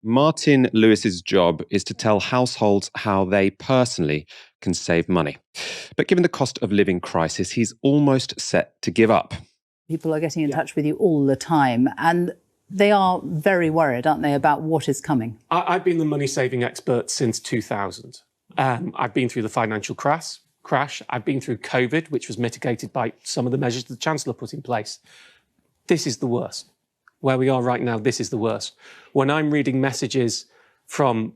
Martin Lewis's job is to tell households how they personally can save money. But given the cost of living crisis, he's almost set to give up. People are getting in touch with you all the time, and they are very worried, aren't they, about what is coming? I've been the money-saving expert since 2000. I've been through the financial crash. I've been through COVID, which was mitigated by some of the measures the Chancellor put in place. This is the worst. Where we are right now, this is the worst. When I'm reading messages from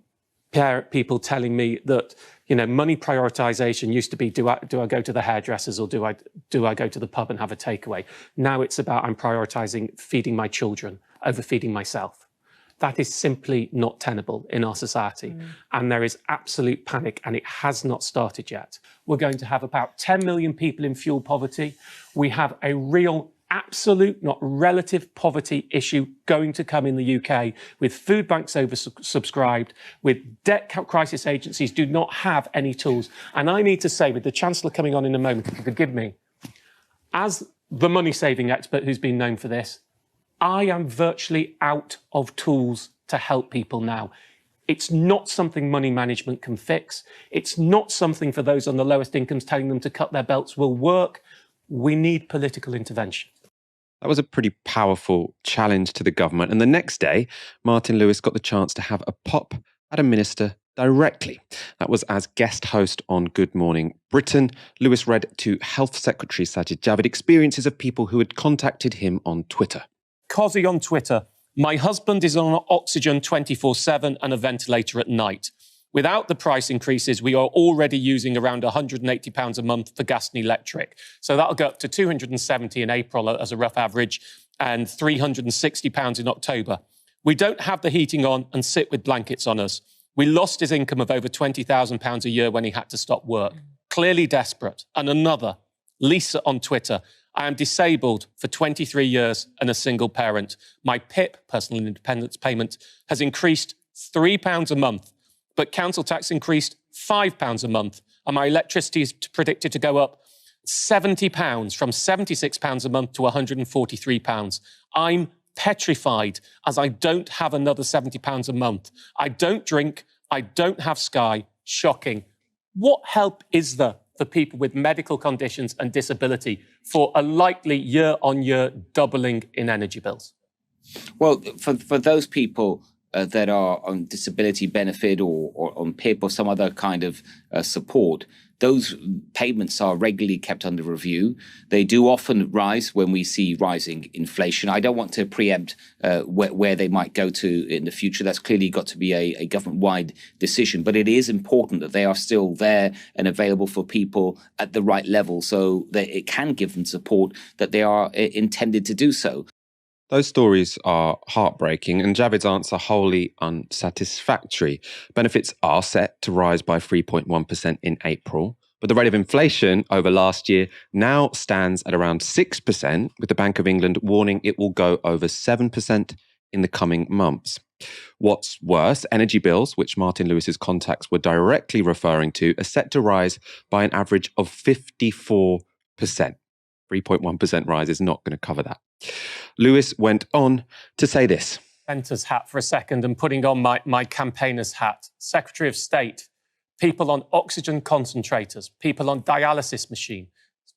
people telling me that, money prioritisation used to be, do I go to the hairdressers or do I go to the pub and have a takeaway? Now it's about I'm prioritising feeding my children over feeding myself. That is simply not tenable in our society. And there is absolute panic, and it has not started yet. We're going to have about 10 million people in fuel poverty. We have a real absolute, not relative poverty issue going to come in the UK, with food banks oversubscribed, with debt crisis agencies do not have any tools. And I need to say, with the Chancellor coming on in a moment, if you forgive me, as the money-saving expert who's been known for this, I am virtually out of tools to help people now. It's not something money management can fix. It's not something for those on the lowest incomes telling them to cut their belts will work. We need political intervention. That was a pretty powerful challenge to the government. And the next day, Martin Lewis got the chance to have a pop at a minister directly. That was as guest host on Good Morning Britain. Lewis read to Health Secretary Sajid Javid experiences of people who had contacted him on Twitter. Cozzy on Twitter. My husband is on oxygen 24/7 and a ventilator at night. Without the price increases, we are already using around £180 a month for gas and electric. So that'll go up to £270 in April as a rough average and £360 in October. We don't have the heating on and sit with blankets on us. We lost his income of over £20,000 a year when he had to stop work. Clearly desperate. And another, Lisa on Twitter. I am disabled for 23 years and a single parent. My PIP, personal independence payment, has increased £3 a month. But council tax increased £5 a month, and my electricity is predicted to go up £70, from £76 a month to £143. I'm petrified, as I don't have another £70 a month. I don't drink, I don't have Sky. Shocking. What help is there for people with medical conditions and disability for a likely year-on-year doubling in energy bills? Well, for those people that are on disability benefit or on PIP or some other kind of support, those payments are regularly kept under review. They do often rise when we see rising inflation. I don't want to preempt where they might go to in the future. That's clearly got to be a government-wide decision. But it is important that they are still there and available for people at the right level so that it can give them support that they are intended to do so. Those stories are heartbreaking, and Javid's answer wholly unsatisfactory. Benefits are set to rise by 3.1% in April, but the rate of inflation over last year now stands at around 6%, with the Bank of England warning it will go over 7% in the coming months. What's worse, energy bills, which Martin Lewis's contacts were directly referring to, are set to rise by an average of 54%. 3.1% rise is not going to cover that. Lewis went on to say this. Centre's hat for a second and putting on my campaigner's hat. Secretary of State, people on oxygen concentrators, people on dialysis machine,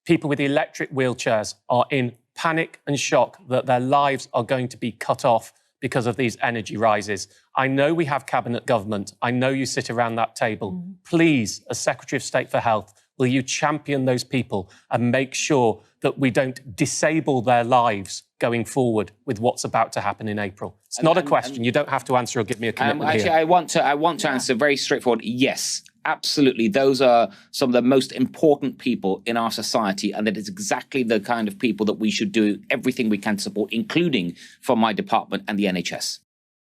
people with electric wheelchairs are in panic and shock that their lives are going to be cut off because of these energy rises. I know we have cabinet government. I know you sit around that table. Please, as Secretary of State for Health, will you champion those people and make sure that we don't disable their lives going forward with what's about to happen in April? It's not a question. You don't have to answer or give me a commitment actually, here. I want to answer very straightforward. Yes, absolutely. Those are some of the most important people in our society, and that is exactly the kind of people that we should do everything we can to support, including from my department and the NHS.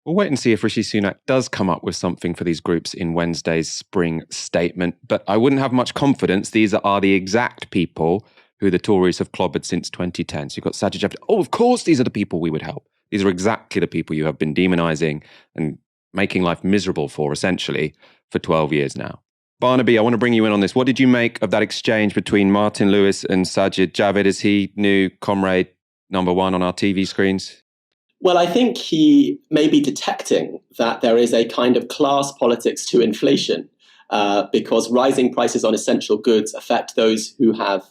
We'll wait and see if Rishi Sunak does come up with something for these groups in Wednesday's spring statement. But I wouldn't have much confidence these are the exact people who the Tories have clobbered since 2010. So you've got Sajid Javid. Oh, of course, these are the people we would help. These are exactly the people you have been demonising and making life miserable for, essentially, for 12 years now. Barnaby, I want to bring you in on this. What did you make of that exchange between Martin Lewis and Sajid Javid? Is he new comrade number one on our TV screens? Well, I think he may be detecting that there is a kind of class politics to inflation, because rising prices on essential goods affect those who have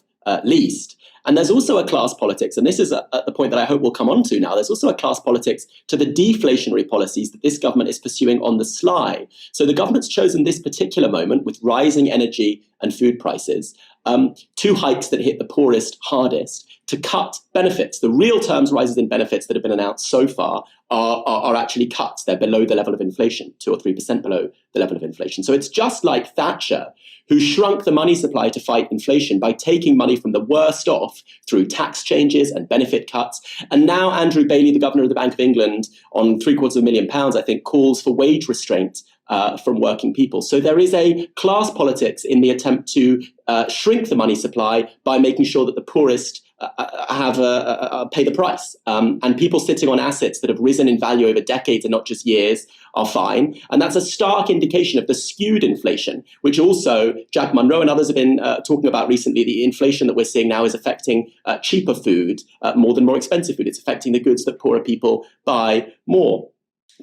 least. And there's also a class politics, and this is at the point that I hope we'll come on to now. There's also a class politics to the deflationary policies that this government is pursuing on the sly. So the government's chosen this particular moment with rising energy and food prices, two hikes that hit the poorest hardest, to cut benefits. The real terms rises in benefits that have been announced so far are actually cuts. They're below the level of inflation, 2 or 3% below the level of inflation. So it's just like Thatcher, who shrunk the money supply to fight inflation by taking money from the worst off through tax changes and benefit cuts. And now Andrew Bailey, the governor of the Bank of England, on £750,000, I think, calls for wage restraint from working people. So there is a class politics in the attempt to shrink the money supply by making sure that the poorest pay the price. And people sitting on assets that have risen in value over decades and not just years are fine. And that's a stark indication of the skewed inflation, which also Jack Monroe and others have been talking about recently. The inflation that we're seeing now is affecting cheaper food more than more expensive food. It's affecting the goods that poorer people buy more.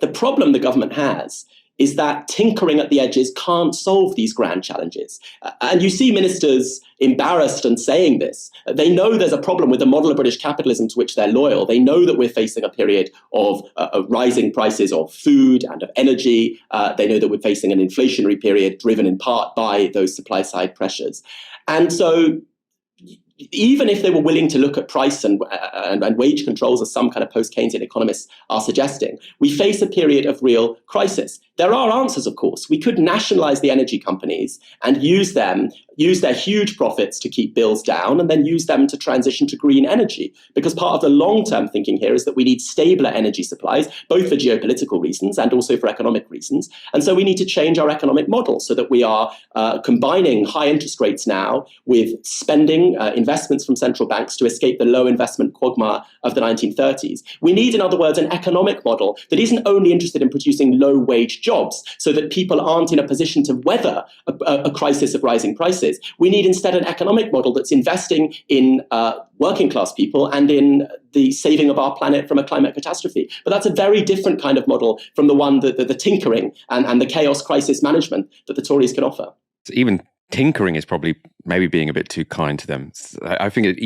The problem the government has is that tinkering at the edges can't solve these grand challenges. And you see ministers embarrassed and saying this. They know there's a problem with the model of British capitalism to which they're loyal. They know that we're facing a period of rising prices of food and of energy. They know that we're facing an inflationary period driven in part by those supply side pressures. And so even if they were willing to look at price and wage controls, as some kind of post-Keynesian economists are suggesting, we face a period of real crisis. There are answers, of course. We could nationalize the energy companies and use their huge profits to keep bills down, and then use them to transition to green energy. Because part of the long-term thinking here is that we need stabler energy supplies, both for geopolitical reasons and also for economic reasons. And so we need to change our economic model so that we are combining high interest rates now with spending, investments from central banks to escape the low investment quagmire of the 1930s. We need, in other words, an economic model that isn't only interested in producing low-wage jobs so that people aren't in a position to weather a crisis of rising prices. We need instead an economic model that's investing in working class people and in the saving of our planet from a climate catastrophe. But that's a very different kind of model from the one that the tinkering and the chaos crisis management that the Tories can offer. Even tinkering is probably maybe being a bit too kind to them. I think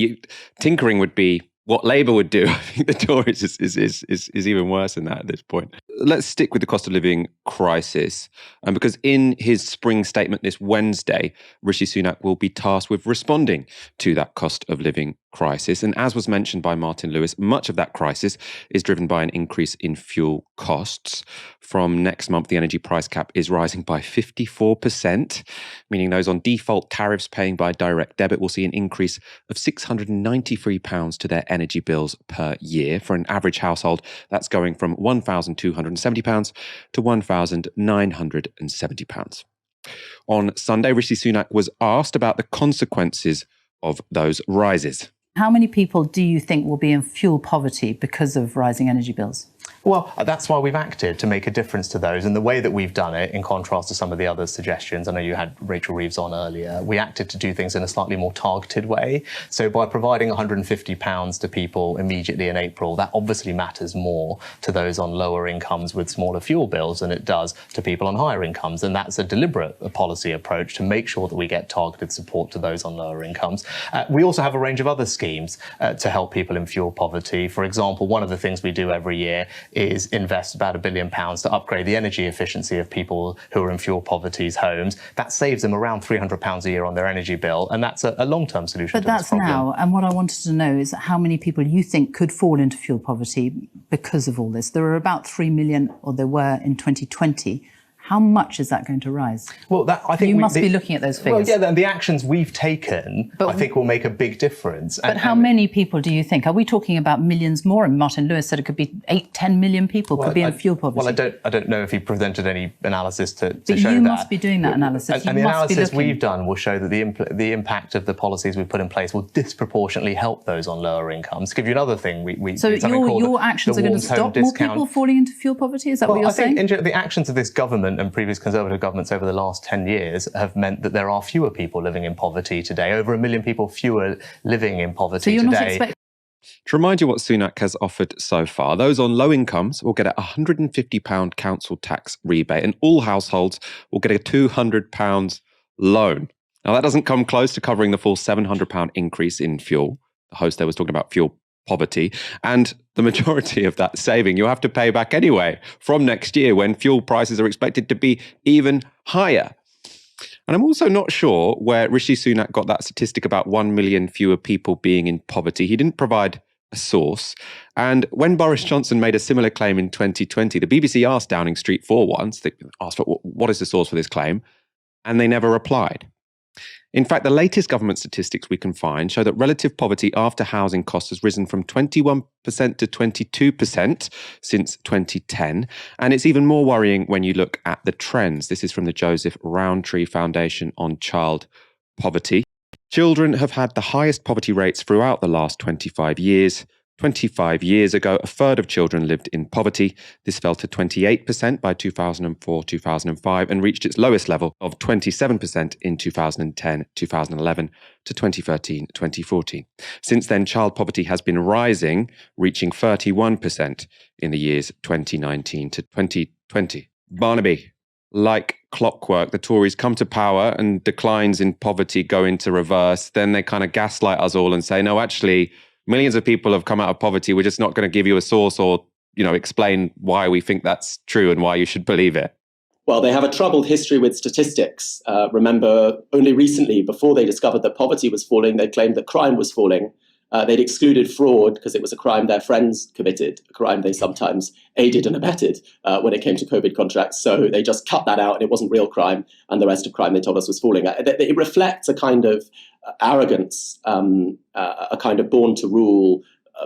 tinkering would be what Labour would do. I think the Tories is even worse than that at this point. Let's stick with the cost of living crisis. Because in his spring statement this Wednesday, Rishi Sunak will be tasked with responding to that cost of living crisis. And as was mentioned by Martin Lewis, much of that crisis is driven by an increase in fuel costs. From next month, the energy price cap is rising by 54%, meaning those on default tariffs paying by direct debit will see an increase of £693 to their energy bills per year. For an average household, that's going from £1,270 to £1,970. On Sunday, Rishi Sunak was asked about the consequences of those rises. How many people do you think will be in fuel poverty because of rising energy bills? Well, that's why we've acted, to make a difference to those. And the way that we've done it, in contrast to some of the other suggestions, I know you had Rachel Reeves on earlier, we acted to do things in a slightly more targeted way. So by providing £150 to people immediately in April, that obviously matters more to those on lower incomes with smaller fuel bills than it does to people on higher incomes. And that's a deliberate policy approach to make sure that we get targeted support to those on lower incomes. We also have a range of other schemes to help people in fuel poverty. For example, one of the things we do every year is invest about £1 billion to upgrade the energy efficiency of people who are in fuel poverty's homes. That saves them around £300 a year on their energy bill, and that's a long-term solution to this problem. But that's now, and what I wanted to know is how many people you think could fall into fuel poverty because of all this. There are about 3 million, or there were in 2020. How much is that going to rise? Well, I think you must be looking at those figures. Well, yeah, the actions we've taken, I think, will make a big difference. But how many people do you think? Are we talking about millions more? And Martin Lewis said it could be 8-10 million people could be in fuel poverty. Well, I don't know if he presented any analysis to show that. But you must be doing that analysis. And the analysis we've done will show that the impact of the policies we've put in place will disproportionately help those on lower incomes. To give you another thing, so your actions are going to stop more people falling into fuel poverty? Is that what you're saying? I think the actions of this government and previous Conservative governments over the last 10 years have meant that there are fewer people living in poverty today, over 1 million people fewer living in poverty today. To remind you what Sunak has offered so far, those on low incomes will get a £150 council tax rebate, and all households will get a £200 loan. Now, that doesn't come close to covering the full £700 increase in fuel. The host there was talking about fuel poverty, and the majority of that saving you'll have to pay back anyway from next year when fuel prices are expected to be even higher. And I'm also not sure where Rishi Sunak got that statistic about 1 million fewer people being in poverty. He didn't provide a source. And when Boris Johnson made a similar claim in 2020, the BBC asked Downing Street for once, they asked for what is the source for this claim, and they never replied. In fact, the latest government statistics we can find show that relative poverty after housing costs has risen from 21% to 22% since 2010. And it's even more worrying when you look at the trends. This is from the Joseph Rowntree Foundation on Child Poverty. Children have had the highest poverty rates throughout the last 25 years. 25 years ago, a third of children lived in poverty. This fell to 28% by 2004-2005 and reached its lowest level of 27% in 2010-2011 to 2013-2014. Since then, child poverty has been rising, reaching 31% in the years 2019 to 2020. Barnaby, like clockwork, the Tories come to power and declines in poverty go into reverse. Then they kind of gaslight us all and say, no, actually, millions of people have come out of poverty. We're just not going to give you a source or, explain why we think that's true and why you should believe it. Well, they have a troubled history with statistics. Remember, only recently, before they discovered that poverty was falling, they claimed that crime was falling. They'd excluded fraud because it was a crime their friends committed, a crime they sometimes aided and abetted when it came to COVID contracts. So they just cut that out and it wasn't real crime. And the rest of crime they told us was falling. It reflects a kind of arrogance, a kind of born to rule,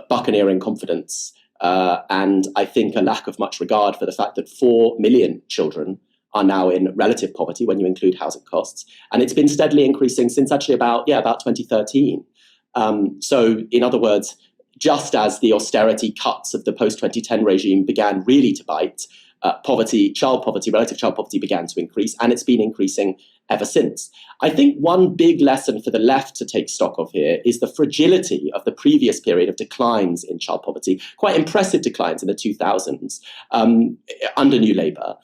buccaneering confidence. And I think a lack of much regard for the fact that 4 million children are now in relative poverty when you include housing costs. And it's been steadily increasing since actually about 2013. So in other words, just as the austerity cuts of the post-2010 regime began really to bite, relative child poverty began to increase, and it's been increasing ever since. I think one big lesson for the left to take stock of here is the fragility of the previous period of declines in child poverty, quite impressive declines in the 2000s under New Labour.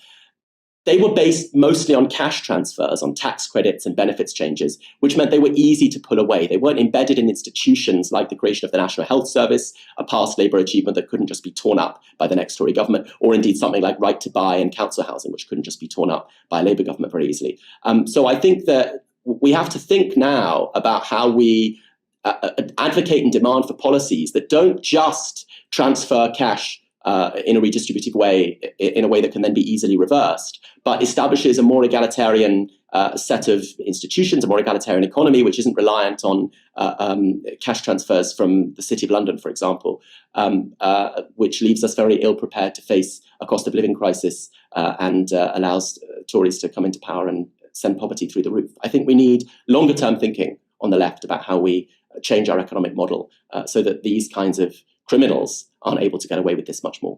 They were based mostly on cash transfers, on tax credits and benefits changes, which meant they were easy to pull away. They weren't embedded in institutions like the creation of the National Health Service, a past Labour achievement that couldn't just be torn up by the next Tory government, or indeed something like right to buy and council housing, which couldn't just be torn up by a Labour government very easily. So I think that we have to think now about how we advocate and demand for policies that don't just transfer cash in a redistributive way, in a way that can then be easily reversed, but establishes a more egalitarian set of institutions, a more egalitarian economy, which isn't reliant on cash transfers from the City of London, for example, which leaves us very ill prepared to face a cost of living crisis and allows Tories to come into power and send poverty through the roof. I think we need longer term thinking on the left about how we change our economic model so that these kinds of criminals aren't able to get away with this much more.